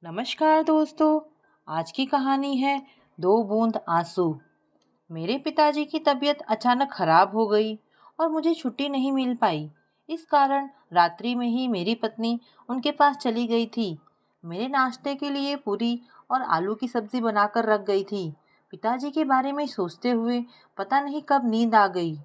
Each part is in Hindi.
नमस्कार दोस्तों। आज की कहानी है दो बूंद आंसू। मेरे पिताजी की तबीयत अचानक खराब हो गई और मुझे छुट्टी नहीं मिल पाई। इस कारण रात्रि में ही मेरी पत्नी उनके पास चली गई थी। मेरे नाश्ते के लिए पूरी और आलू की सब्जी बनाकर रख गई थी। पिताजी के बारे में सोचते हुए पता नहीं कब नींद आ गई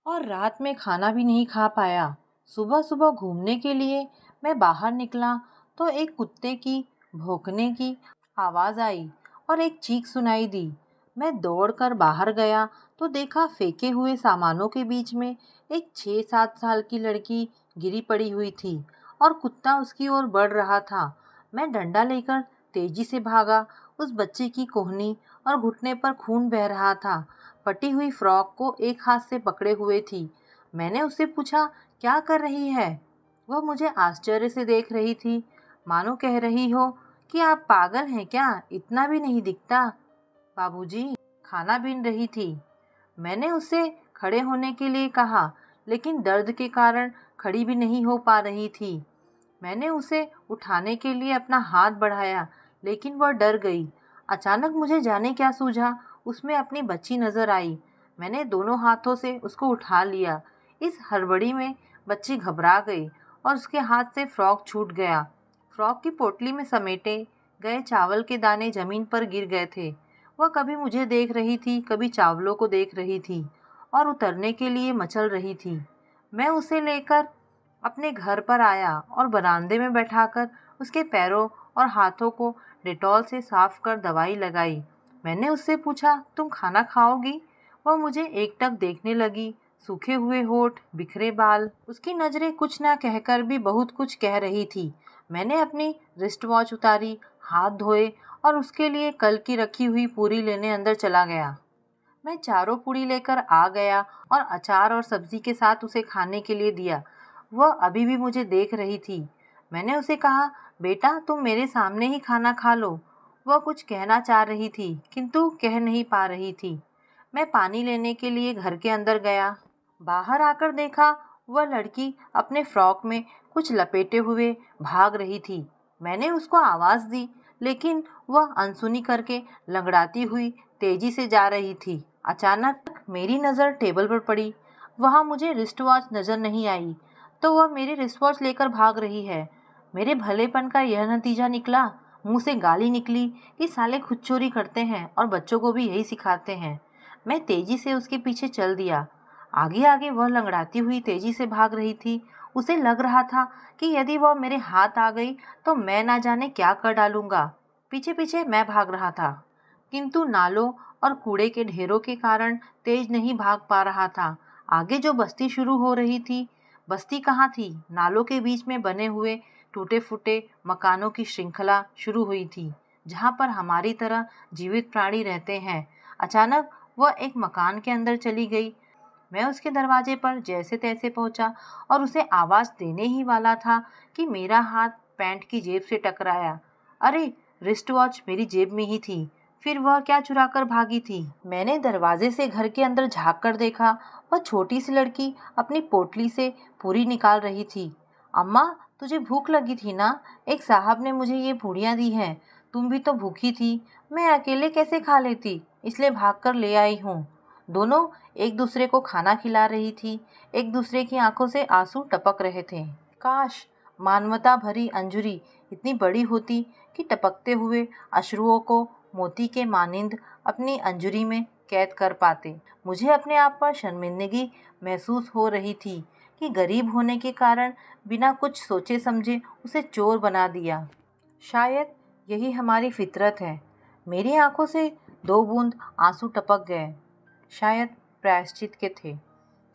और रात में खाना भी नहीं खा पाया। सुबह सुबह घूमने के लिए मैं बाहर निकला तो एक कुत्ते की भौंकने की आवाज़ आई और एक चीख सुनाई दी। मैं दौड़कर बाहर गया तो देखा फेंके हुए सामानों के बीच में एक 6-7 साल की लड़की गिरी पड़ी हुई थी और कुत्ता उसकी ओर बढ़ रहा था। मैं डंडा लेकर तेजी से भागा। उस बच्चे की कोहनी और घुटने पर खून बह रहा था। फटी हुई फ्रॉक को एक हाथ से पकड़े हुए थी। मैंने उससे पूछा, क्या कर रही है? वह मुझे आश्चर्य से देख रही थी, मानो कह रही हो कि आप पागल हैं क्या, इतना भी नहीं दिखता। बाबूजी, खाना बीन रही थी। मैंने उससे खड़े होने के लिए कहा, लेकिन दर्द के कारण खड़ी भी नहीं हो पा रही थी। मैंने उसे उठाने के लिए अपना हाथ बढ़ाया, लेकिन वह डर गई। अचानक मुझे जाने क्या सूझा, उसमें अपनी बच्ची नजर आई। मैंने दोनों हाथों से उसको उठा लिया। इस हड़बड़ी में बच्ची घबरा गई और उसके हाथ से फ्रॉक छूट गया। फ्रॉक की पोटली में समेटे गए चावल के दाने जमीन पर गिर गए थे। वह कभी मुझे देख रही थी, कभी चावलों को देख रही थी और उतरने के लिए मचल रही थी। मैं उसे लेकर अपने घर पर आया और बरामदे में बैठाकर उसके पैरों और हाथों को डेटॉल से साफ कर दवाई लगाई। मैंने उससे पूछा, तुम खाना खाओगी? वह मुझे एकटक देखने लगी, सूखे हुए होठ, बिखरे बाल। उसकी नजरें कुछ ना कहकर भी बहुत कुछ कह रही थी। मैंने अपनी रिस्ट वॉच उतारी, हाथ धोए और उसके लिए कल की रखी हुई पूरी लेने अंदर चला गया। मैं चारों पूरी लेकर आ गया और अचार और सब्जी के साथ उसे खाने के लिए दिया। वह अभी भी मुझे देख रही थी। मैंने उसे कहा, बेटा तुम मेरे सामने ही खाना खा लो। वह कुछ कहना चाह रही थी, किंतु कह नहीं पा रही थी। मैं पानी लेने के लिए घर के अंदर गया। बाहर आकर देखा, वह लड़की अपने फ्रॉक में कुछ लपेटे हुए भाग रही थी। मैंने उसको आवाज़ दी, लेकिन वह अनसुनी करके लंगड़ाती हुई तेजी से जा रही थी। अचानक मेरी नज़र टेबल पर पड़ी। वहाँ मुझे रिस्ट वॉच नज़र नहीं आई, तो वह मेरी रिस्ट वॉच लेकर भाग रही है। मेरे भलेपन का यह नतीजा निकला। मुंह से गाली निकली कि साले खुद चोरी करते हैं और बच्चों को भी यही सिखाते हैं। मैं तेजी से उसके पीछे चल दिया। आगे आगे वह लंगड़ाती हुई तेजी से भाग रही थी। उसे लग रहा था कि यदि वह मेरे हाथ आ गई तो मैं ना जाने क्या कर डालूंगा। पीछे पीछे मैं भाग रहा था, किंतु नालों और कूड़े के ढेरों के कारण तेज नहीं भाग पा रहा था। आगे जो बस्ती शुरू हो रही थी, बस्ती कहाँ थी, नालों के बीच में बने हुए टूटे फूटे मकानों की श्रृंखला शुरू हुई थी, जहाँ पर हमारी तरह जीवित प्राणी रहते हैं। अचानक वह एक मकान के अंदर चली गई। मैं उसके दरवाजे पर जैसे तैसे पहुंचा और उसे आवाज देने ही वाला था कि मेरा हाथ पैंट की जेब से टकराया। अरे, रिस्ट वॉच मेरी जेब में ही थी। फिर वह क्या चुरा कर भागी थी? मैंने दरवाजे से घर के अंदर झांक कर देखा। वह छोटी सी लड़की अपनी पोटली से पूरी निकाल रही थी। अम्मा, तुझे भूख लगी थी ना? एक साहब ने मुझे ये पूड़ियाँ दी हैं। तुम भी तो भूखी थी। मैं अकेले कैसे खा लेती, इसलिए भाग कर ले आई हूँ। दोनों एक दूसरे को खाना खिला रही थी। एक दूसरे की आंखों से आंसू टपक रहे थे। काश मानवता भरी अंजुरी इतनी बड़ी होती कि टपकते हुए अश्रुओं को मोती के मानिंद अपनी अंजुरी में कैद कर पाते। मुझे अपने आप पर शर्मिंदगी महसूस हो रही थी कि गरीब होने के कारण बिना कुछ सोचे समझे उसे चोर बना दिया। शायद यही हमारी फितरत है। मेरी आंखों से दो बूंद आंसू टपक गए, शायद प्रायश्चित के थे।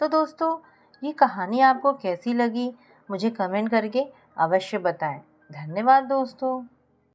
तो दोस्तों, ये कहानी आपको कैसी लगी मुझे कमेंट करके अवश्य बताएं। धन्यवाद दोस्तों।